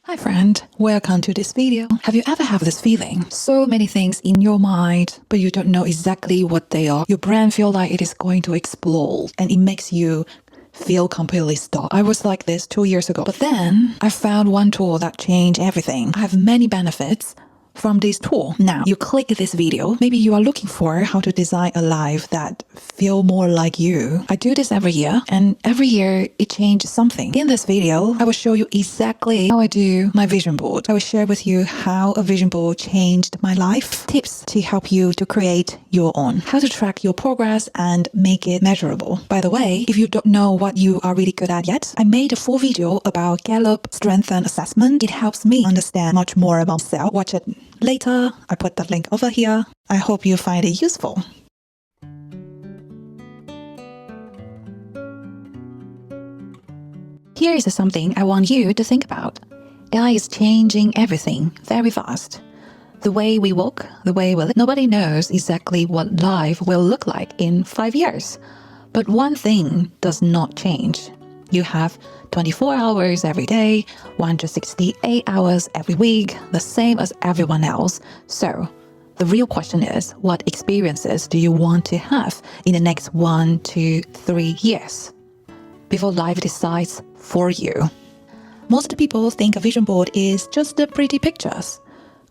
Hi friend, welcome to this video. Have you ever had this feeling? So many things in your mind, but you don't know exactly what they are. Your brain feels like it is going to explode and it makes you feel completely stuck. I was like this 2 years ago, but then I found one tool that changed everything. I have many benefits from this tool. Now, you click this video. Maybe you are looking for how to design a life that feel more like you. I do this every year, and every year it changes something. In this video, I will show you exactly how I do my vision board. I will share with you how a vision board changed my life, tips to help you to create your own, how to track your progress and make it measurable. By the way, if you don't know what you are really good at yet, I made a full video about Gallup Strength and Assessment. It helps me understand much more about myself. Watch it later. I put the link over here. I hope you find it useful. Here is something I want you to think about. AI is changing everything very fast. The way we walk, the way we live. Nobody knows exactly what life will look like in 5 years. But one thing does not change. You have 24 hours every day, 168 hours every week, the same as everyone else. So the real question is, what experiences do you want to have in the next 1 to 3 years before life decides for you? Most people think a vision board is just the pretty pictures.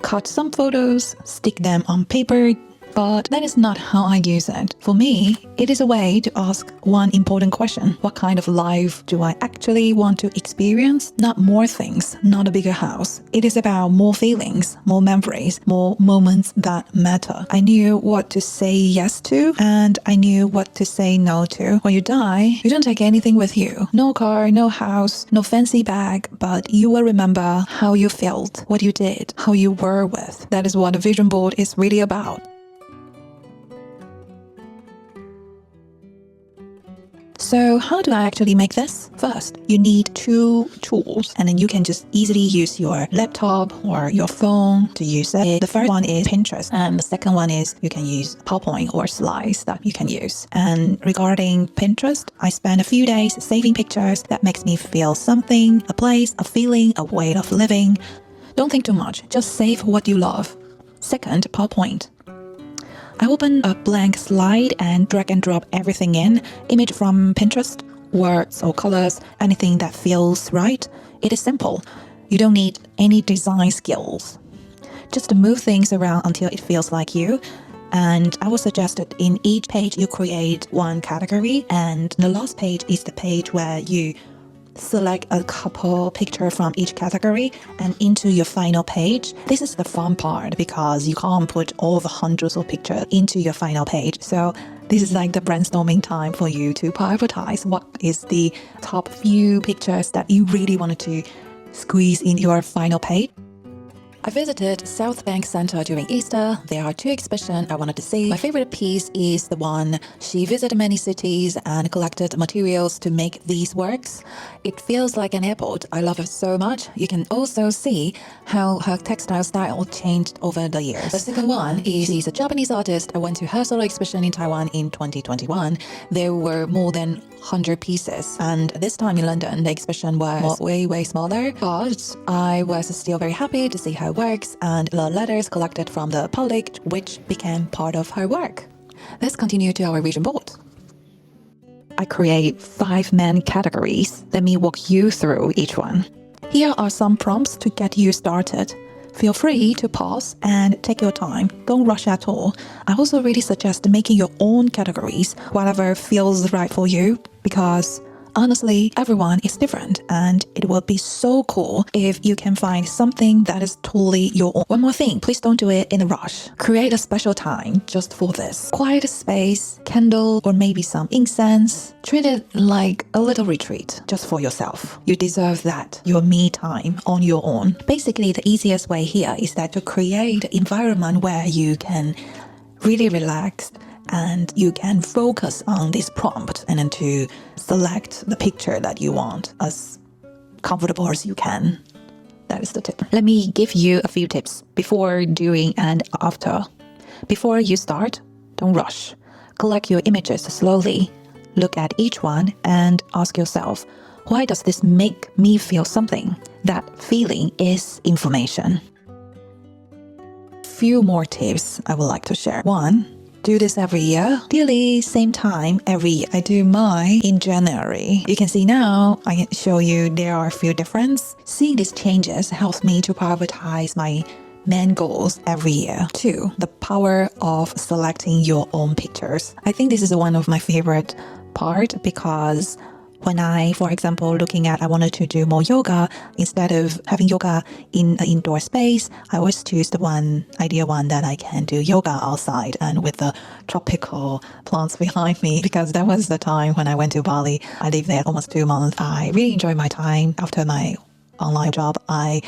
Cut some photos, stick them on paper, but that is not how I use it. For me, it is a way to ask one important question. What kind of life do I actually want to experience? Not more things, not a bigger house. It is about more feelings, more memories, more moments that matter. I knew what to say yes to, and I knew what to say no to. When you die, you don't take anything with you. No car, no house, no fancy bag, but you will remember how you felt, what you did, how you were with. That is what a vision board is really about. So how do I actually make this? First, you need 2 tools, and then you can just easily use your laptop or your phone to use it. The first one is Pinterest, and the second one is you can use PowerPoint or slides that you can use. And regarding Pinterest, I spend a few days saving pictures that makes me feel something, a place, a feeling, a way of living. Don't think too much, just save what you love. Second, PowerPoint. I open a blank slide and drag and drop everything in, image from Pinterest, words or colors, anything that feels right. It is simple. You don't need any design skills. Just move things around until it feels like you. And I would suggest that in each page you create one category, and the last page is the page where you select a couple pictures from each category and into your final page. This is the fun part because you can't put all the hundreds of pictures into your final page. So this is like the brainstorming time for you to prioritize what is the top few pictures that you really wanted to squeeze in your final page. I visited South Bank Center during Easter. There are 2 exhibitions I wanted to see. My favorite piece is the one she visited many cities and collected materials to make these works. It feels like an airport. I love it so much. You can also see how her textile style changed over the years. The second one is she's a Japanese artist. I went to her solo exhibition in Taiwan in 2021. There were more than 100 pieces, and this time in London the exhibition was way smaller, but I was still very happy to see her works and the letters collected from the public, which became part of her work. Let's continue to our vision board. I create 5 main categories. Let me walk you through each one. Here are some prompts to get you started. Feel free to pause and take your time. Don't rush at all. I also really suggest making your own categories, whatever feels right for you, because honestly, everyone is different, and it will be so cool if you can find something that is totally your own. One more thing, please don't do it in a rush. Create a special time just for this. Quiet space, candle, or maybe some incense. Treat it like a little retreat just for yourself. You deserve that, your me time on your own. Basically, the easiest way here is that to create an environment where you can really relax and you can focus on this prompt and then to select the picture that you want as comfortable as you can. That is the tip. Let me give you a few tips before, during, and after. Before you start, don't rush. Collect your images slowly. Look at each one and ask yourself, Why does this make me feel something? That feeling is information. Few more tips I would like to share. 1. Do this every year. Ideally, same time every year. I do mine in January. You can see now, I can show you there are a few differences. Seeing these changes helps me to prioritize my main goals every year. 2. The power of selecting your own pictures. I think this is one of my favorite part because when I, for example, I wanted to do more yoga, instead of having yoga in an indoor space, I always choose the ideal one that I can do yoga outside and with the tropical plants behind me, because that was the time when I went to Bali. I lived there almost 2 months. I really enjoyed my time. After my online job, I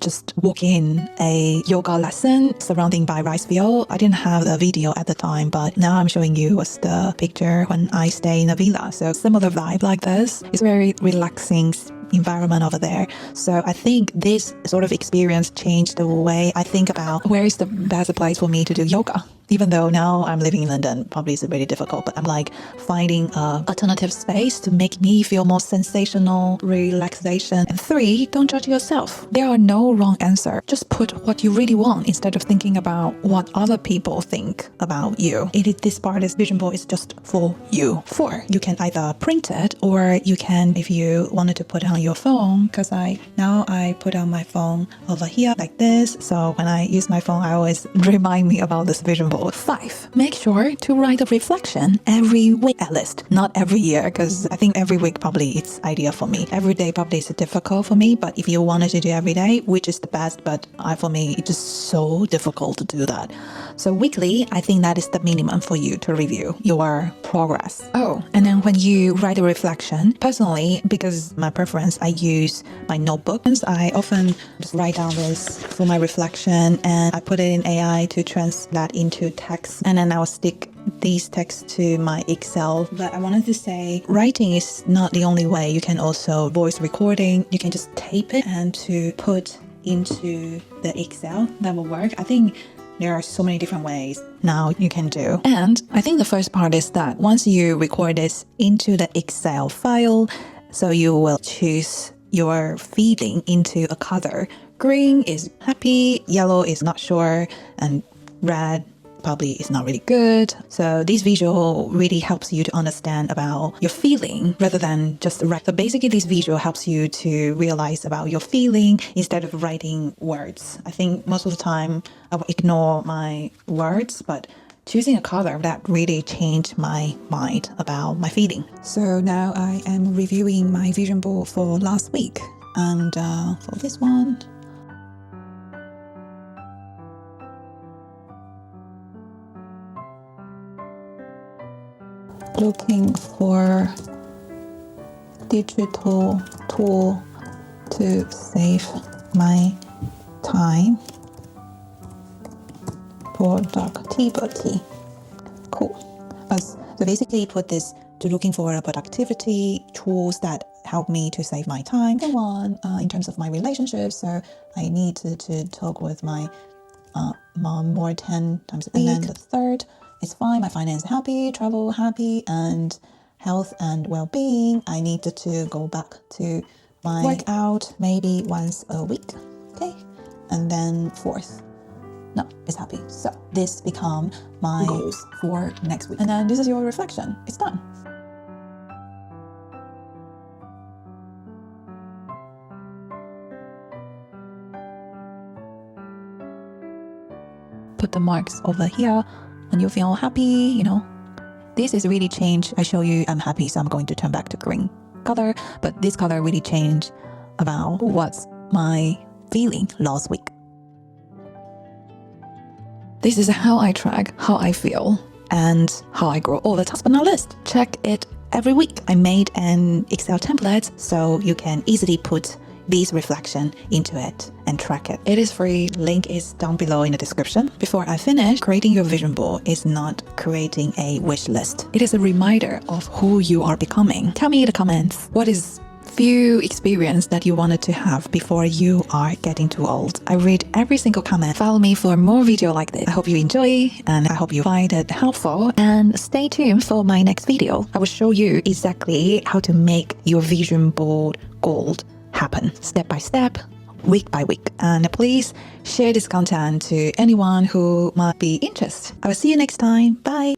just walk in a yoga lesson surrounding by rice field. I didn't have the video at the time, but now I'm showing you what's the picture when I stay in a villa. So similar vibe like this. It's very relaxing environment over there. So I think this sort of experience changed the way I think about where is the best place for me to do yoga. Even though now I'm living in London, probably it's really difficult, but I'm like finding an alternative space to make me feel more sensational relaxation. And 3, don't judge yourself. There are no wrong answer. Just put what you really want instead of thinking about what other people think about you. This part is vision board is just for you. 4, you can either print it or you can, if you wanted to put it on your phone, because now I put on my phone over here like this. So when I use my phone, I always remind me about this vision board. 5, make sure to write a reflection every week at least, not every year, because I think every week probably it's ideal for me. Every day probably is difficult for me, but if you wanted to do every day, which is the best, but for me it's just so difficult to do that. So weekly, I think that is the minimum for you to review your progress. Oh, and then when you write a reflection, personally, because my preference, I use my notebook. I often just write down this for my reflection and I put it in AI to translate that into text, and then I'll stick these texts to my Excel. But I wanted to say writing is not the only way. You can also voice recording. You can just tape it and to put into the Excel. That will work. I think there are so many different ways now you can do. And I think the first part is that once you record this into the Excel file, so you will choose your feeling into a color. Green is happy, yellow is not sure, and red probably is not really good. So this visual really helps you to understand about your feeling rather than just write. So basically this visual helps you to realize about your feeling instead of writing words. I think most of the time I will ignore my words, but choosing a color that really changed my mind about my feeling. So now I am reviewing my vision board for last week, and for this one, looking for digital tool to save my time. Productivity. Cool. So basically put this to looking for a productivity tools that help me to save my time. The one in terms of my relationship, so I need to talk with my mom more 10 times a week. And then the 3rd is fine. My finance happy, travel happy, and health and well-being. I need to go back to my workout maybe once a week. Okay. And then 4th. No, it's happy. So this become my goals for next week. And then this is your reflection. It's done. Put the marks over here and you feel happy, This is really changed. I show you I'm happy, so I'm going to turn back to green color. But this color really changed about what's my feeling last week. This is how I track how I feel and how I grow all the tasks on our list. Check it every week. I made an Excel template so you can easily put these reflection into it and track it. It is free. Link is down below in the description. Before I finish, creating your vision board is not creating a wish list. It is a reminder of who you are becoming. Tell me in the comments, what is few experience that you wanted to have before you are getting too old. I read every single comment. Follow me for more video like this. I hope you enjoy and I hope you find it helpful, and stay tuned for my next video. I will show you exactly how to make your vision board gold happen step by step, week by week. And please share this content to anyone who might be interested. I will see you next time. Bye.